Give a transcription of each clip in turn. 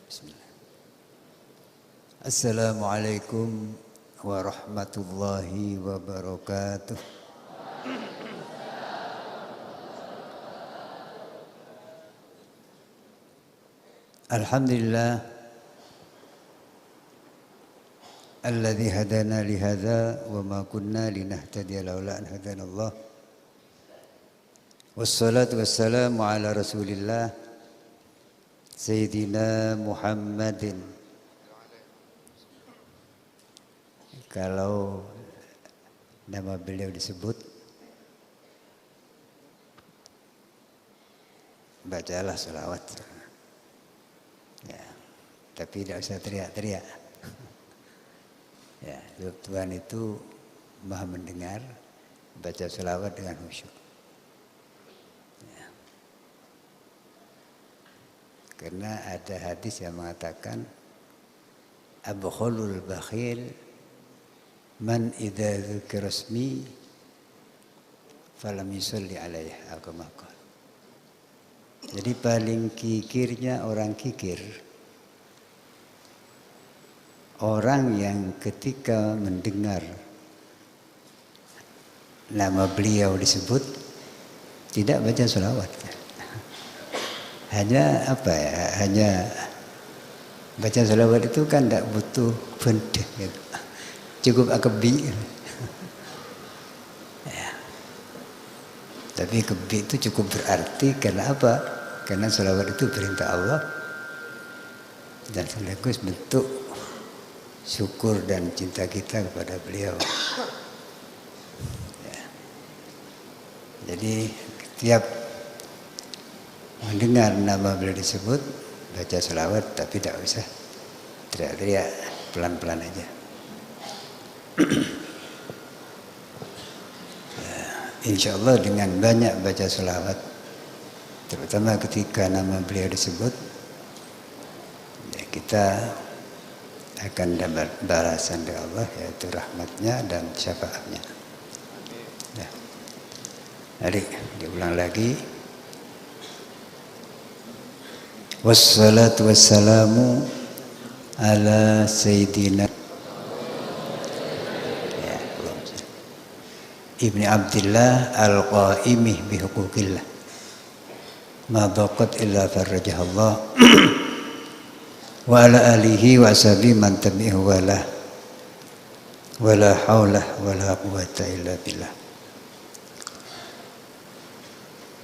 Bismillah. Assalamualaikum warahmatullahi wabarakatuh. Alhamdulillah alladzi hadana li hadza wa ma kunna linahtadiya laula an hadana Allah. Wassalatu wassalamu ala Rasulillah Sayyidina Muhammadin. Kalau nama beliau disebut, bacalah salawat. Ya, tapi tidak usah teriak-teriak. Ya, Tuhan itu Maha mendengar, baca salawat dengan khusyuk. Karena ada hadis yang mengatakan abkhulul bakhil man idza dzukira ismi falam yusalli alaihi atau maqal. Jadi paling kikirnya orang kikir orang yang ketika mendengar nama beliau disebut tidak baca sholawat. Hanya apa ya? Hanya baca sholawat itu kan tidak butuh benda, gitu. Cukup akebi. Ya. Tapi kebi itu cukup berarti karena apa? Karena sholawat itu perintah Allah dan sekaligus bentuk syukur dan cinta kita kepada beliau. Ya. Jadi tiap mendengar nama beliau disebut, baca selawat, tapi tidak usah teriak-teriak, pelan-pelan aja. Insya Allah dengan banyak baca selawat, terutama ketika nama beliau disebut, ya kita akan dapat balasan dari Allah, yaitu rahmatnya dan syafaatnya. Ya. Jadi diulang lagi. Wassalatu wassalamu ala Sayyidina Ibni Abdillah al-Qaimih bihuquqillah ma baqat illa farrajahallah wa ala alihi wa ashabihi man tabi'ahu wa la hawla wa la quwwata illa billah.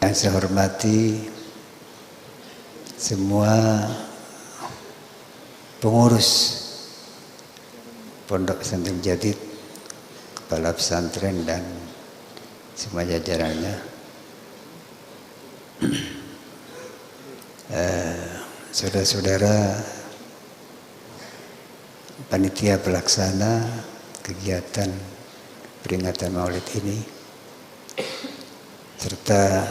Yang saya hormati semua pengurus Pondok Pesantren Jadid, kepala pesantren dan semua jajarannya, saudara-saudara panitia pelaksana kegiatan peringatan Maulid ini, serta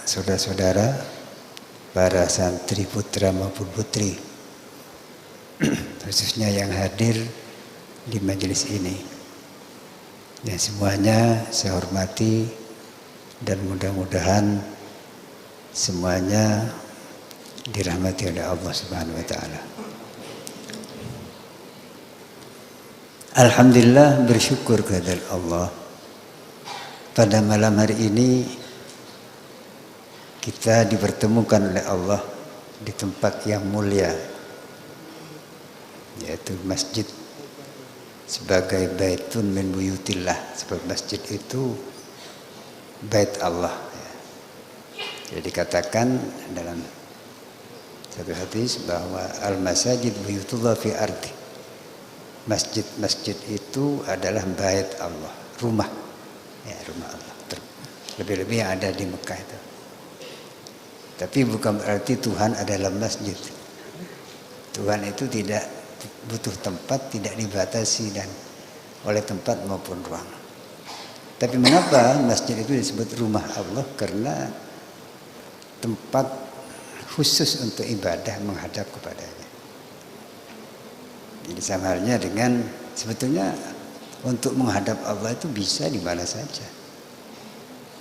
saudara-saudara para santri putra maupun putri, khususnya yang hadir di majelis ini. Ya, semuanya saya hormati dan mudah-mudahan semuanya dirahmati oleh Allah Subhanahu wa taala. Alhamdulillah, bersyukur kehadirat Allah. Pada malam hari ini kita dipertemukan oleh Allah di tempat yang mulia, yaitu masjid sebagai baitun min buyutillah. Sebab masjid itu bait Allah. Jadi dikatakan dalam satu hadis bahwa al-masajid buyutullah fi ardi. Masjid-masjid itu adalah bait Allah, rumah. Ya, rumah Allah. Lebih-lebih yang ada di Mekah itu. Tapi bukan berarti Tuhan adalah masjid. Tuhan itu tidak butuh tempat, tidak dibatasi dan oleh tempat maupun ruang. Tapi mengapa masjid itu disebut rumah Allah? Karena tempat khusus untuk ibadah menghadap kepadanya. Jadi sama halnya dengan sebetulnya untuk menghadap Allah itu bisa di mana saja.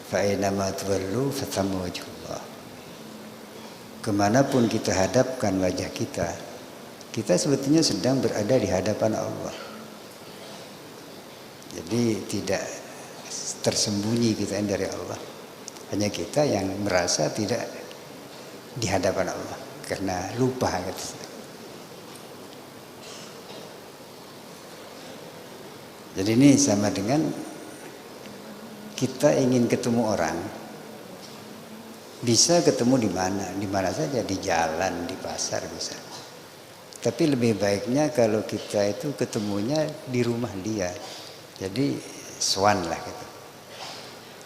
Fa aina ma tuwallu fathamma wajhullah. Kemanapun kita hadapkan wajah kita, kita sebetulnya sedang berada di hadapan Allah. Jadi tidak tersembunyi kita dari Allah. Hanya kita yang merasa tidak di hadapan Allah karena lupa gitu. Jadi ini sama dengan kita ingin ketemu orang, bisa ketemu di mana? Di mana saja, di jalan, di pasar bisa. Tapi lebih baiknya kalau kita itu ketemunya di rumah dia. Jadi swan lah gitu.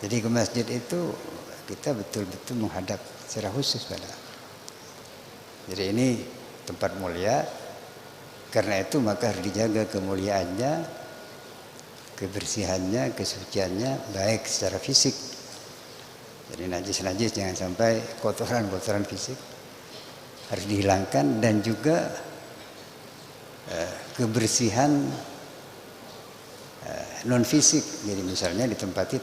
Jadi ke masjid itu kita betul-betul menghadap secara khusus pada. Jadi ini tempat mulia. Karena itu maka harus dijaga kemuliaannya, kebersihannya, kesuciannya, baik secara fisik. Jadi najis-najis jangan sampai kotoran-kotoran fisik harus dihilangkan, dan juga kebersihan non fisik. Jadi misalnya ditempati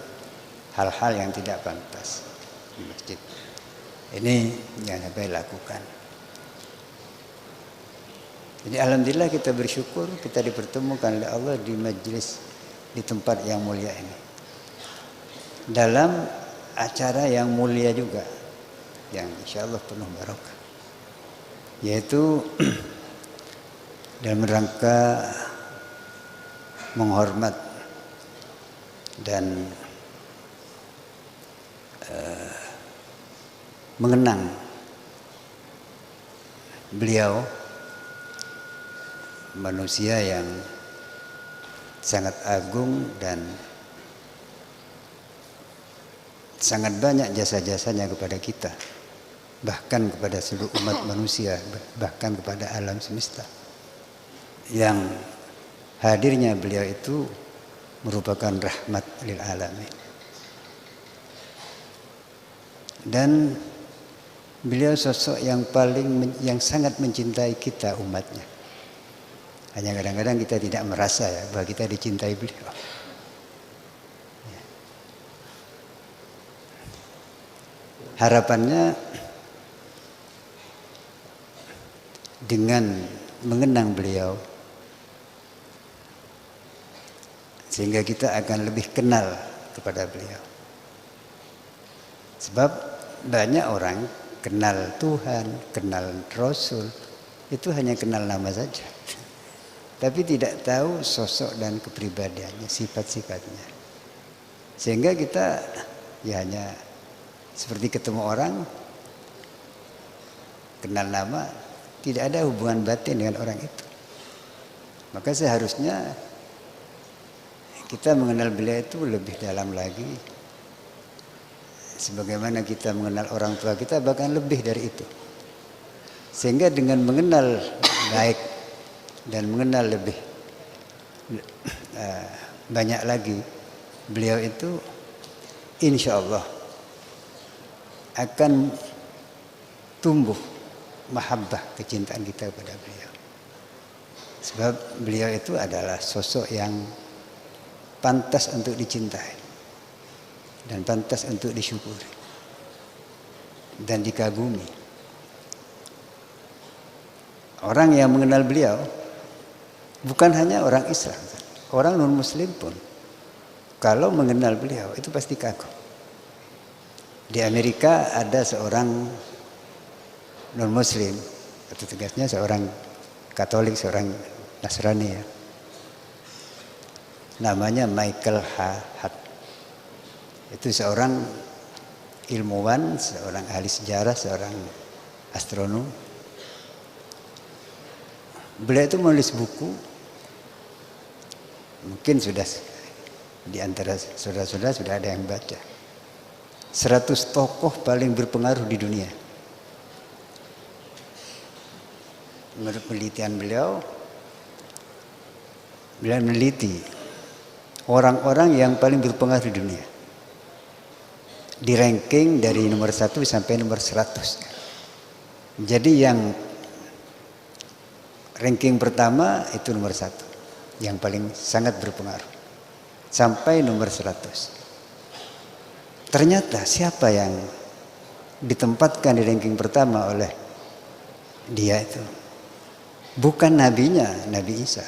hal-hal yang tidak pantas di masjid. Ini jangan sampai lakukan. Jadi alhamdulillah kita bersyukur kita dipertemukan oleh Allah di majlis, di tempat yang mulia ini. Dalam acara yang mulia juga, yang insya Allah penuh barokah. Yaitu dalam rangka menghormat dan mengenang beliau, manusia yang sangat agung dan sangat banyak jasa-jasanya kepada kita, bahkan kepada seluruh umat manusia, bahkan kepada alam semesta. Yang hadirnya beliau itu merupakan rahmat lil alamin. Dan beliau sosok yang yang sangat mencintai kita umatnya. Hanya kadang-kadang kita tidak merasa ya bahwa kita dicintai beliau. Harapannya dengan mengenang beliau sehingga kita akan lebih kenal kepada beliau. Sebab banyak orang kenal Tuhan, kenal Rasul, itu hanya kenal nama saja. Tapi tidak tahu sosok dan kepribadiannya, sifat-sifatnya. Sehingga kita ya hanya seperti ketemu orang, kenal nama, tidak ada hubungan batin dengan orang itu. Maka seharusnya kita mengenal beliau itu lebih dalam lagi. Sebagaimana kita mengenal orang tua kita, bahkan lebih dari itu. Sehingga dengan mengenal baik dan mengenal lebih banyak lagi beliau itu, insya Allah akan tumbuh mahabbah, kecintaan kita kepada beliau. Sebab beliau itu adalah sosok yang pantas untuk dicintai dan pantas untuk disyukuri dan dikagumi. Orang yang mengenal beliau bukan hanya orang Islam, orang non-Muslim pun kalau mengenal beliau itu pasti kagum. Di Amerika ada seorang non-Muslim, atau tegasnya seorang Katolik, seorang Nasrani ya. Namanya Michael Hart. Itu seorang ilmuwan, seorang ahli sejarah, seorang astronom. Beliau itu menulis buku, mungkin sudah di antara saudara-saudara sudah ada yang baca. 100 tokoh paling berpengaruh di dunia. Menurut penelitian beliau meneliti orang-orang yang paling berpengaruh di dunia. Di ranking dari nomor 1 sampai nomor 100. Jadi yang ranking pertama itu nomor 1, yang paling sangat berpengaruh, sampai nomor 100. Ternyata siapa yang ditempatkan di ranking pertama oleh dia itu Bukan nabinya, Nabi Isa.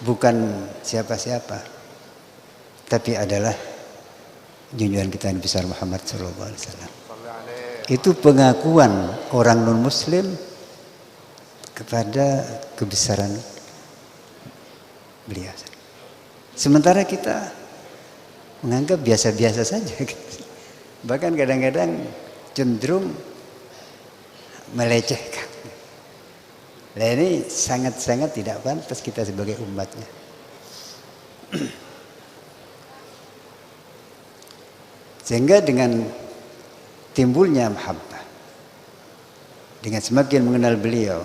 Bukan siapa-siapa. Tapi adalah junjungan kita Nabi besar Muhammad SAW. Itu pengakuan orang non-muslim kepada kebesaran beliau. Sementara kita menganggap biasa-biasa saja. Bahkan kadang-kadang cenderung melecehkan. Nah ini sangat-sangat tidak pantas kita sebagai umatnya. Sehingga dengan timbulnya mahabbah, dengan semakin mengenal beliau,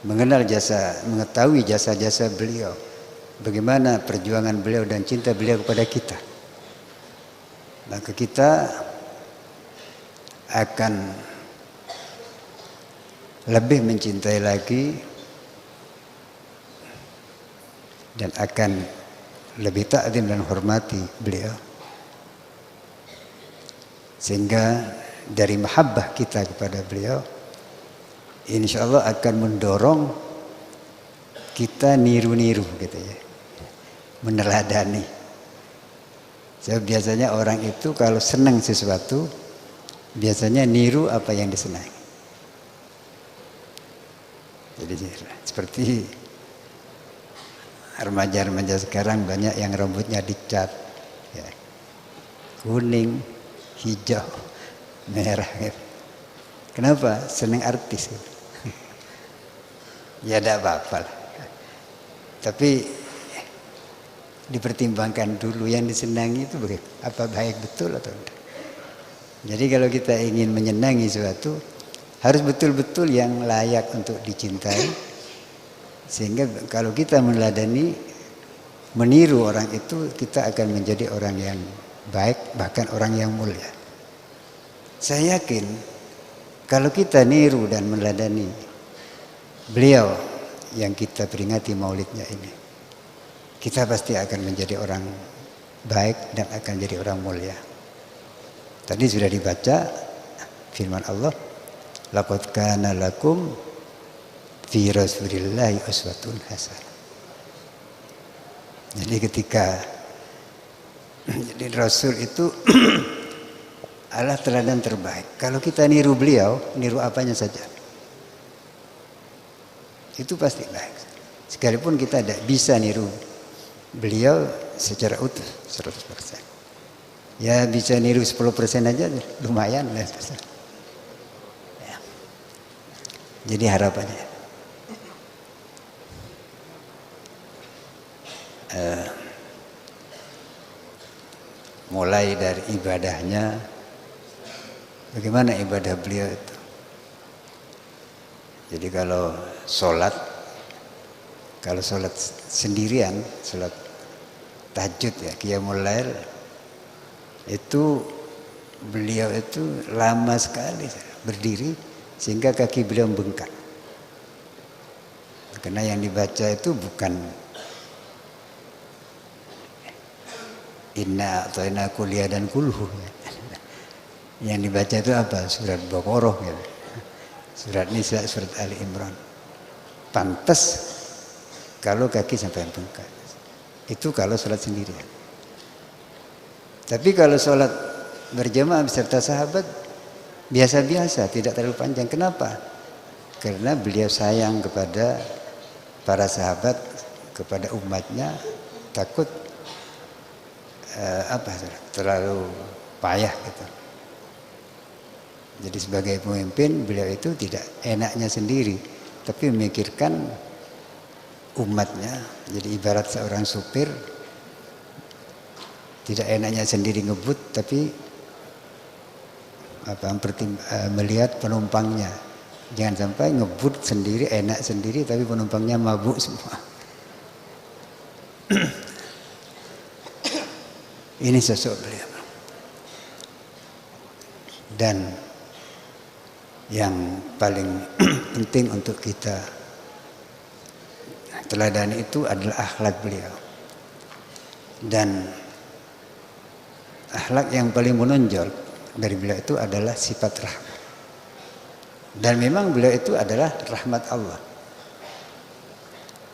mengenal jasa, mengetahui jasa-jasa beliau, bagaimana perjuangan beliau dan cinta beliau kepada kita, maka kita akan lebih mencintai lagi dan akan lebih takzim dan hormati beliau. Sehingga dari mahabbah kita kepada beliau, insya Allah akan mendorong kita niru-niru gitu ya, meneladani. Sebab biasanya orang itu kalau senang sesuatu, biasanya niru apa yang disenangi. Jadi seperti remaja-remaja sekarang banyak yang rambutnya dicat, ya, kuning, hijau, merah. Gitu. Kenapa? Senang artis. Gitu. Ya tidak apa-apa. Tapi dipertimbangkan dulu yang disenangi itu apa baik betul atau tidak. Jadi kalau kita ingin menyenangi sesuatu, harus betul-betul yang layak untuk dicintai. Sehingga kalau kita meneladani, meniru orang itu, kita akan menjadi orang yang baik, bahkan orang yang mulia. Saya yakin kalau kita niru dan meneladani beliau yang kita peringati maulidnya ini, kita pasti akan menjadi orang baik dan akan jadi orang mulia. Tadi sudah dibaca firman Allah, laqad kana lakum fi rasulillahi uswatun hasanah. Jadi ketika jadi Rasul itu adalah teladan terbaik. Kalau kita niru beliau, niru apanya saja, itu pasti baik. Sekalipun kita tidak bisa niru beliau secara utuh 100%. Ya bisa niru 10% aja lumayan lah. Ya. Jadi harapannya mulai dari ibadahnya, bagaimana ibadah beliau itu. Jadi kalau sholat sendirian, sholat tahajud ya, qiyamul lail, itu beliau itu lama sekali berdiri sehingga kaki beliau bengkak. Karena yang dibaca itu bukan inna atau inna kuliah dan kulhu. Yang dibaca itu apa? Surat Baqarah gitu. Surat Nisa, surat Ali Imran. Pantas kalau kaki sampai bengkak. Itu kalau sholat sendirian. Tapi kalau sholat berjamaah beserta sahabat, biasa-biasa, tidak terlalu panjang. Kenapa? Karena beliau sayang kepada para sahabat, kepada umatnya, takut terlalu payah gitu. Jadi sebagai pemimpin, beliau itu tidak enaknya sendiri, tapi memikirkan umatnya. Jadi ibarat seorang supir, tidak enaknya sendiri ngebut, tapi melihat penumpangnya. Jangan sampai ngebut sendiri, enak sendiri, tapi penumpangnya mabuk semua. Ini sosok beliau. Dan yang paling penting untuk kita teladani itu adalah akhlak beliau. Dan akhlak yang paling menonjol dari beliau itu adalah sifat rahmat. Dan memang beliau itu adalah rahmat Allah.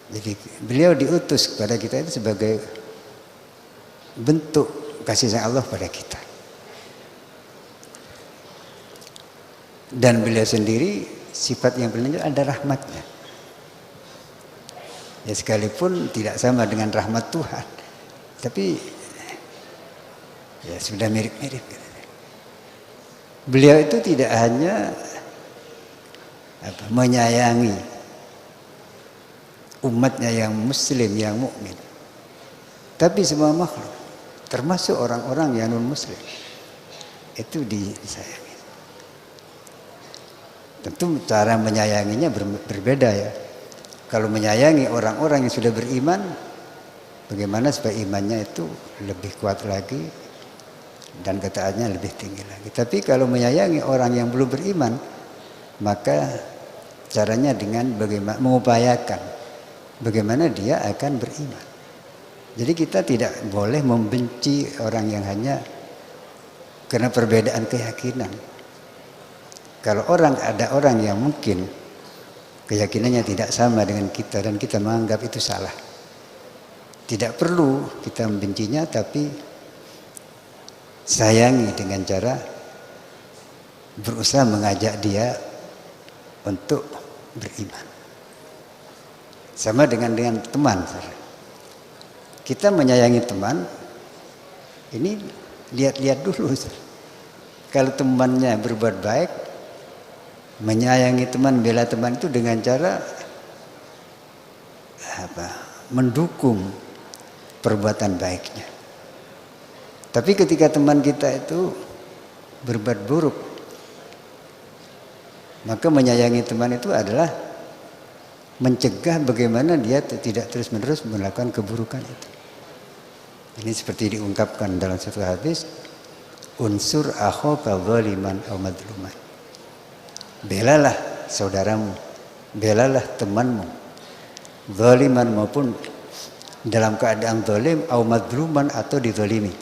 Jadi beliau diutus kepada kita itu sebagai bentuk kasih sayang Allah pada kita. Dan beliau sendiri sifat yang paling ada rahmatnya. Ya sekalipun tidak sama dengan rahmat Tuhan, tapi ya sudah mirip-mirip. Beliau itu tidak hanya menyayangi umatnya yang muslim, yang mukmin, tapi semua makhluk, termasuk orang-orang yang non muslim, itu disayangi. Tentu cara menyayanginya berbeda ya. Kalau menyayangi orang-orang yang sudah beriman, bagaimana supaya imannya itu lebih kuat lagi dan ketaatannya lebih tinggi lagi. Tapi kalau menyayangi orang yang belum beriman, maka caranya dengan bagaimana mengupayakan bagaimana dia akan beriman. Jadi kita tidak boleh membenci orang yang hanya karena perbedaan keyakinan. Kalau ada orang yang mungkin keyakinannya tidak sama dengan kita dan kita menganggap itu salah, tidak perlu kita membencinya, tapi sayangi dengan cara berusaha mengajak dia untuk beriman. Sama dengan teman. Kita menyayangi teman, ini lihat-lihat dulu. Kalau temannya berbuat baik, menyayangi teman, bela teman itu dengan cara mendukung perbuatan baiknya. Tapi ketika teman kita itu berbuat buruk, maka menyayangi teman itu adalah mencegah bagaimana dia tidak terus-menerus melakukan keburukan itu. Ini seperti diungkapkan dalam satu hadis, unsur akhaka zaliman aw madluman. Belalah saudaramu, belalah temanmu, zaliman maupun dalam keadaan zalim, aw madluman atau dizalimi.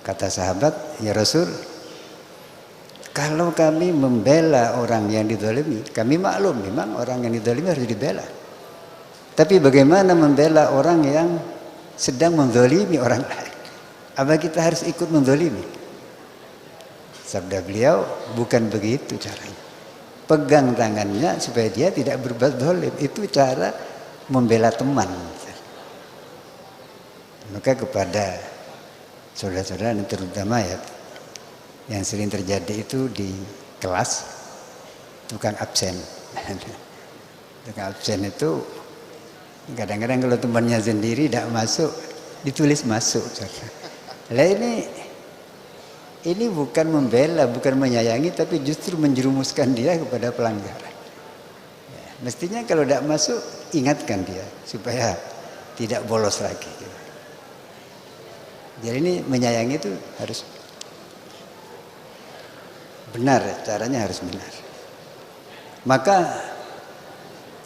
Kata sahabat, ya Rasul, kalau kami membela orang yang dizalimi, kami maklum memang orang yang dizalimi harus dibela. Tapi bagaimana membela orang yang sedang menzalimi orang lain? Apa kita harus ikut menzalimi? Sabda beliau, bukan begitu caranya. Pegang tangannya supaya dia tidak berbuat zalim. Itu cara membela teman. Maka kepada saudara-saudara terutama ya, yang sering terjadi itu di kelas, tukang absen. Tukang absen itu kadang-kadang kalau temannya sendiri tidak masuk, ditulis masuk. Lah ini bukan membela, bukan menyayangi, tapi justru menjerumuskan dia kepada pelanggaran. Ya, mestinya kalau tidak masuk, ingatkan dia supaya tidak bolos lagi. Jadi ini menyayangi itu harus benar, caranya harus benar. Maka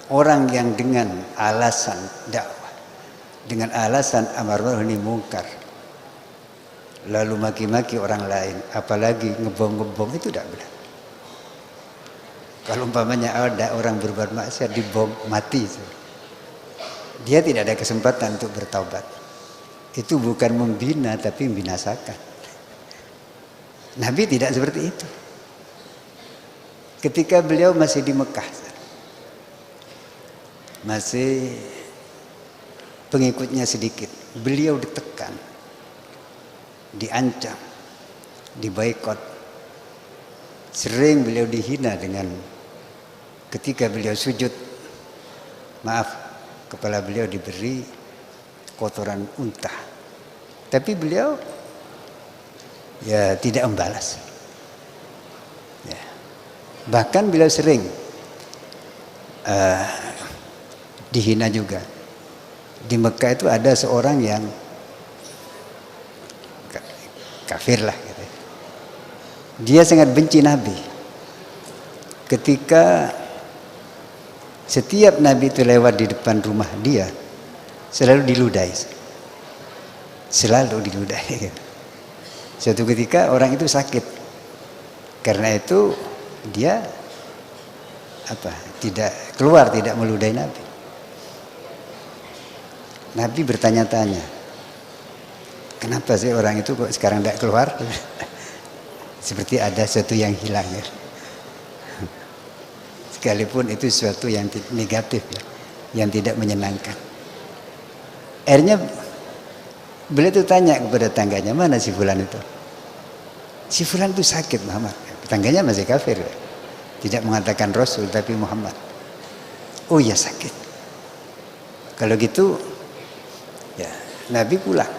orang yang dengan alasan dakwah, dengan alasan amar ma'ruf nahi munkar, lalu maki-maki orang lain, apalagi ngebom-ngebom, itu tidak benar. Kalau umpamanya ada orang berbuat maksiat dibom mati, dia tidak ada kesempatan untuk bertaubat. Itu bukan membina tapi membinasakan. Nabi tidak seperti itu. Ketika beliau masih di Mekah, masih pengikutnya sedikit, beliau ditekan, diancam, diboikot. Sering beliau dihina dengan ketika beliau sujud, maaf, kepala beliau diberi kotoran unta. Tapi beliau ya tidak membalas. Ya. Bahkan beliau sering dihina juga. Di Mekah itu ada seorang yang kafir lah gitu. Dia sangat benci Nabi. Ketika setiap Nabi itu lewat di depan rumah dia, selalu diludahi. Selalu diludahi. Suatu ketika orang itu sakit. Karena itu dia tidak keluar, tidak meludahi Nabi. Nabi bertanya-tanya, kenapa sih orang itu kok sekarang tidak keluar? Seperti ada sesuatu yang hilang ya. Sekalipun itu sesuatu yang negatif ya, yang tidak menyenangkan. Akhirnya beliau itu tanya kepada tangganya, mana si fulan itu? Si fulan itu sakit Muhammad. Tangganya masih kafir ya. Tidak mengatakan Rasul tapi Muhammad. Oh ya sakit. Kalau gitu ya Nabi pulang.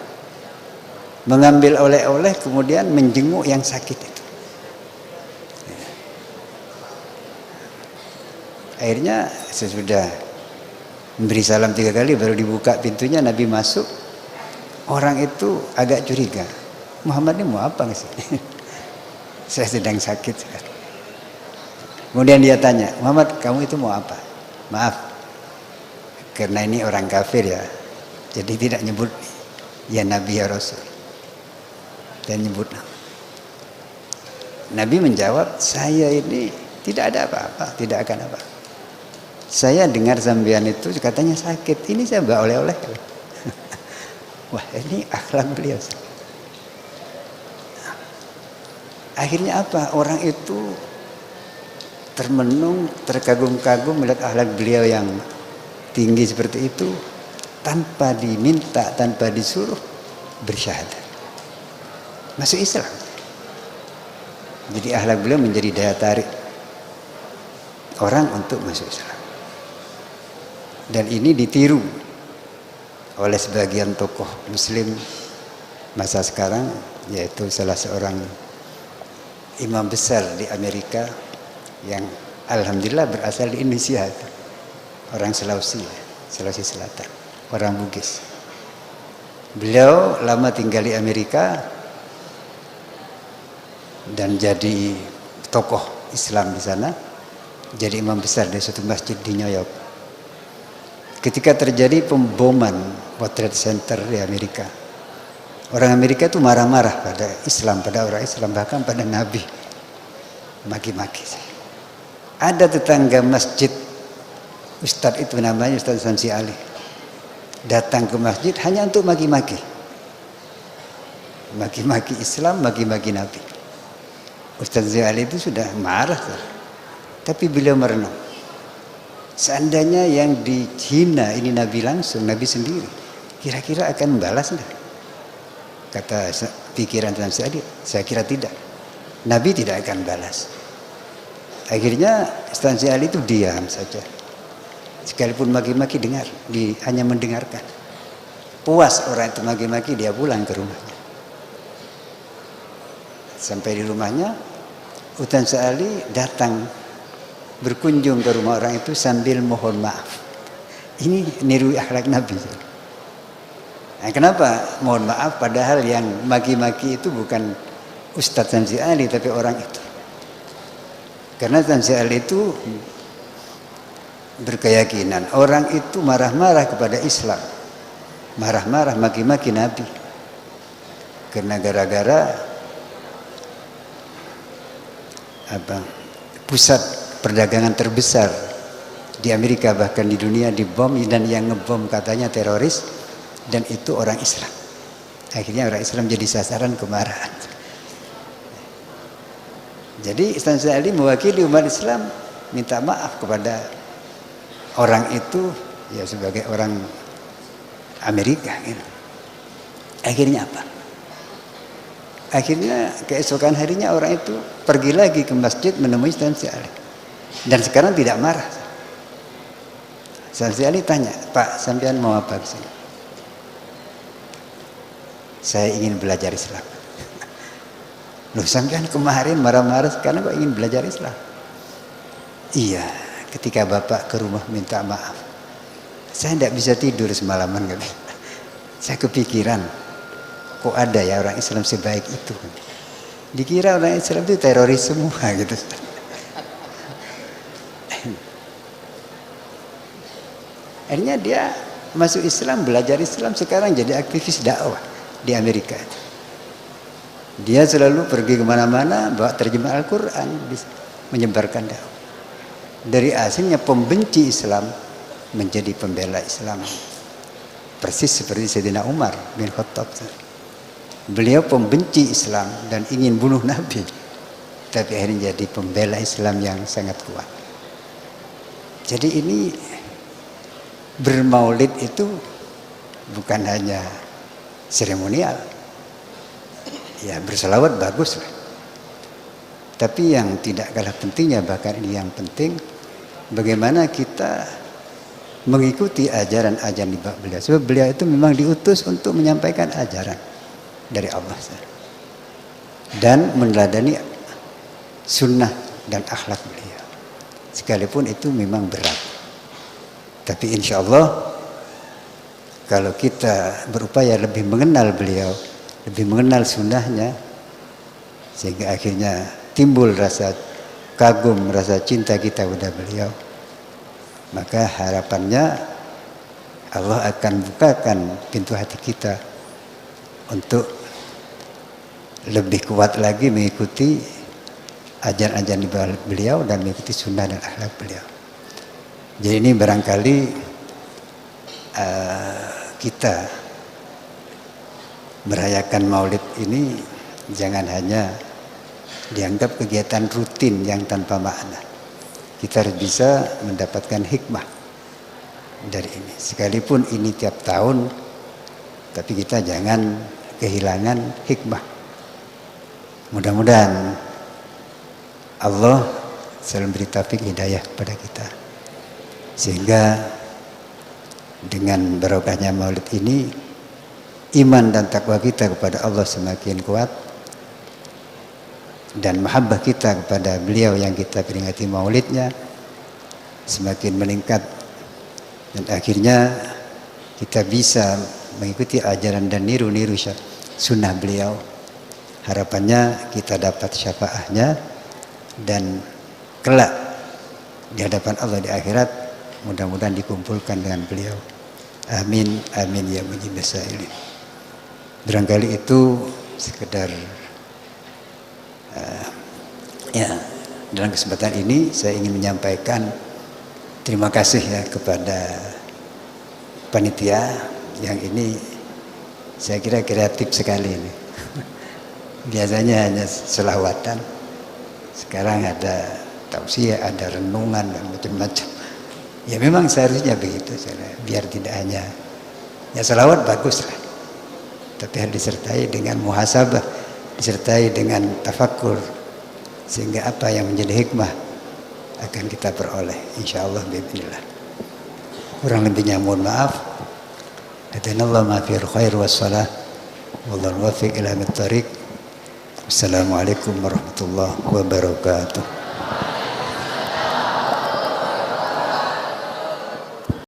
Mengambil oleh-oleh kemudian menjenguk yang sakit itu. Ya. Akhirnya sesudah memberi salam 3 kali baru dibuka pintunya, Nabi masuk. Orang itu agak curiga. Muhammad ini mau apa sih? Saya sedang sakit sekarang. Kemudian dia tanya, Muhammad kamu itu mau apa? Maaf, karena ini orang kafir ya, jadi tidak nyebut ya Nabi ya Rasul, dan nyebut nama. Nabi menjawab, saya ini tidak ada apa-apa, tidak akan apa. Saya dengar sampean itu katanya sakit, ini saya bawa oleh-oleh. Wah ini akhlak beliau. Akhirnya apa? Orang itu termenung, terkagum-kagum melihat akhlak beliau yang tinggi seperti itu, tanpa diminta, tanpa disuruh bersyahadat, masuk Islam. Jadi akhlak beliau menjadi daya tarik orang untuk masuk Islam. Dan ini ditiru oleh sebagian tokoh Muslim masa sekarang, yaitu salah seorang imam besar di Amerika yang alhamdulillah berasal di Indonesia, orang Sulawesi Selatan, orang Bugis. Beliau lama tinggal di Amerika dan jadi tokoh Islam di sana, jadi imam besar di suatu masjid di New York. Ketika terjadi pemboman World Trade Center di Amerika, orang Amerika itu marah-marah pada Islam, pada orang Islam, bahkan pada Nabi, maki-maki. Ada tetangga masjid, Ustadz itu namanya Ustadz Samsi Ali, datang ke masjid hanya untuk maki-maki. Maki-maki Islam, maki-maki Nabi. Ustadz Samsi Ali itu sudah marah. Tapi beliau merenung. Seandainya yang dihina ini Nabi langsung, Nabi sendiri, kira-kira akan membalas enggak? Kata pikiran Samsi Ali, saya kira tidak. Nabi tidak akan balas. Akhirnya Samsi Ali itu diam saja. Sekalipun maki-maki dengar, hanya mendengarkan. Puas orang itu maki-maki, dia pulang ke rumahnya. Sampai di rumahnya, Ustadz Ali datang berkunjung ke rumah orang itu sambil mohon maaf. Ini niru akhlak Nabi. Nah, kenapa mohon maaf padahal yang maki-maki itu bukan Ustadz Samsi Ali tapi orang itu. Karena Samsi Ali itu berkeyakinan orang itu marah-marah kepada Islam, marah-marah maki-maki Nabi, karena gara-gara pusat perdagangan terbesar di Amerika bahkan di dunia dibom, dan yang ngebom katanya teroris, dan itu orang Islam. Akhirnya orang Islam jadi sasaran kemarahan. Jadi Samsi Ali mewakili umat Islam minta maaf kepada orang itu ya sebagai orang Amerika gitu. Akhirnya apa? Akhirnya keesokan harinya orang itu pergi lagi ke masjid menemui Samsi Ali. Dan sekarang tidak marah. Samsi Ali tanya, Pak, sampean mau apa ke sini? Saya ingin belajar Islam. Loh, sampean kemarin marah-marah, sekarang kok ingin belajar Islam? Iya, ketika Bapak ke rumah minta maaf, saya tidak bisa tidur semalaman. Saya kepikiran, kok ada ya orang Islam sebaik itu? Dikira orang Islam itu teroris semua gitu. Akhirnya dia masuk Islam, belajar Islam, sekarang jadi aktivis dakwah di Amerika. Dia selalu pergi kemana-mana bawa terjemah Al-Quran, menyebarkan dakwah. Dari asalnya pembenci Islam menjadi pembela Islam. persis seperti Sayyidina Umar bin Khattab. Beliau pembenci Islam dan ingin bunuh Nabi, tapi akhirnya jadi pembela Islam yang sangat kuat. Jadi ini bermaulid itu bukan hanya seremonial, ya berselawat bagus lah. Tapi yang tidak kalah pentingnya, bahkan ini yang penting, bagaimana kita mengikuti ajaran-ajaran di bawah beliau. Sebab beliau itu memang diutus untuk menyampaikan ajaran dari Allah dan meneladani sunnah dan akhlak beliau. Sekalipun itu memang berat. Tapi insya Allah kalau kita berupaya lebih mengenal beliau, lebih mengenal sunnahnya, sehingga akhirnya timbul rasa kagum, rasa cinta kita kepada beliau, maka harapannya Allah akan bukakan pintu hati kita untuk lebih kuat lagi mengikuti ajaran-ajaran di bawah beliau dan mengikuti sunnah dan akhlak beliau. Jadi ini barangkali kita merayakan maulid ini jangan hanya dianggap kegiatan rutin yang tanpa makna. Kita harus bisa mendapatkan hikmah dari ini. Sekalipun ini tiap tahun, tapi kita jangan kehilangan hikmah. Mudah-mudahan Allah selalu beri taufik hidayah kepada kita, sehingga dengan barokahnya maulid ini iman dan takwa kita kepada Allah semakin kuat, dan mahabbah kita kepada beliau yang kita peringati maulidnya semakin meningkat, dan akhirnya kita bisa mengikuti ajaran dan niru-niru sunnah beliau. Harapannya kita dapat syafaatnya dan kelak di hadapan Allah di akhirat mudah-mudahan dikumpulkan dengan beliau. Amin amin ya mujibas sa'ilin. Barangkali itu sekedar ya, dalam kesempatan ini saya ingin menyampaikan terima kasih ya kepada panitia yang ini saya kira kreatif sekali ini. Biasanya hanya selawatan, sekarang ada tausiah, ada renungan dan macam-macam. Ya memang seharusnya begitu, biar tidak hanya ya selawat bagus lah, tapi harus disertai dengan muhasabah, disertai dengan tafakkur, sehingga apa yang menjadi hikmah akan kita peroleh insyaallah bismillah. Kurang lebihnya mohon maaf. Hadanallahu ma fi khair wassalah wallahu wafiq ila mit tariq. Assalamualaikum warahmatullahi wabarakatuh.